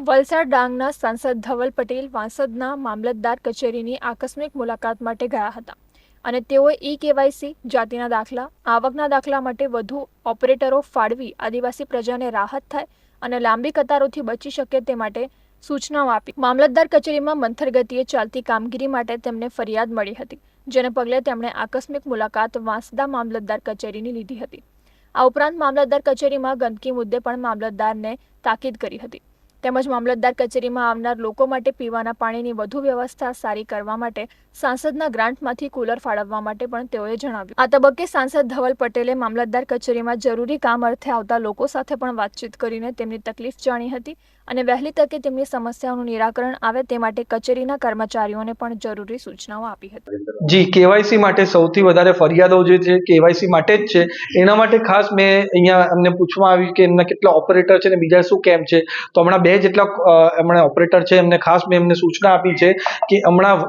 વલસાડ ડાંગના સાંસદ ધવલ પટેલ વાંસદના મામલતદાર કચેરીની આકસ્મિક મુલાકાત માટે ગયા હતા અને તેઓએ ઈ-કેવાયસી, જાતિના દાખલા, આવકના દાખલા માટે વધુ ઓપરેટરો ફાળવી આદિવાસી પ્રજાને રાહત થાય અને લાંબી કતારોથી બચી શકે તે માટે સૂચનાઓ આપી। મામલતદાર કચેરીમાં મંથર ગતિએ ચાલતી કામગીરી માટે તેમને ફરિયાદ મળી હતી, જેને પગલે તેમણે આકસ્મિક મુલાકાત વાંસદા મામલતદાર કચેરીની લીધી હતી। આ ઉપરાંત મામલતદાર કચેરીમાં ગંદકી મુદ્દે પણ મામલતદારને તાકીદ કરી હતી। તેમજ મામલતદાર કચેરીમાં આવનાર લોકો માટે પીવાના પાણીની વધુ વ્યવસ્થા સારી કરવા માટે સાંસદના ગ્રાન્ટમાંથી કુલર ફાળવવા માટે પણ તેઓએ જણાવ્યું। આ તબક્કે સાંસદ ધવલ પટેલે મામલતદાર કચેરીમાં જરૂરી કામ અર્થે આવતા લોકો સાથે પણ વાતચીત કરીને તેમની તકલીફ જાણી હતી અને વહેલી તકે તેમની સમસ્યાઓનું નિરાકરણ આવે તે માટે કચેરીના કર્મચારીઓને પણ જરૂરી સૂચનાઓ આપી હતી। જી, કેવાયસી માટે સૌથી વધારે ફરિયાદો જે છે કેવાયસી માટે જ છે। એના માટે ખાસ મેં અહીંયા અમને પૂછવામાં આવ્યું કે એમના કેટલા ઓપરેટર છે અને બીજા શું કેમ છે। તો હમણાં 2 જેટલા હમણાં ઓપરેટર છે, એમને ખાસ મેં એમને સૂચના આપી છે કે હમણાં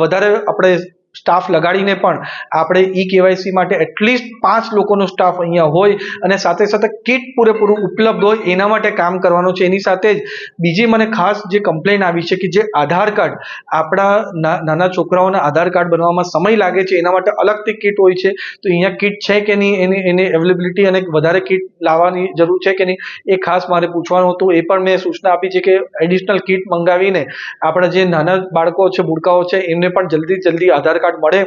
વધારે આપણે સ્ટાફ લગાડીને પણ આપણે ઈ-કેવાયસી માટે એટલીસ્ટ 5 લોકોનો સ્ટાફ અહીંયા હોય અને સાથે સાથે કિટ પૂરેપૂરું ઉપલબ્ધ હોય એના માટે કામ કરવાનું છે। એની સાથે જ બીજી મને ખાસ જે કમ્પ્લેન આવી છે કે જે આધાર કાર્ડ આપણા નાના છોકરાઓના આધાર કાર્ડ બનવામાં સમય લાગે છે, એના માટે અલગથી કિટ હોય છે। તો અહીંયા કિટ છે કે નહીં, એની અવેલેબિલિટી અને વધારે કિટ લાવવાની જરૂર છે કે નહીં, એ ખાસ મારે પૂછવાનું હતું। એ પણ મેં સૂચના આપી છે કે એડિશનલ કિટ મંગાવીને આપણા જે નાના બાળકો છે, ભૂલકાઓ છે, એમને પણ જલ્દી આધાર કાર્ડ મળે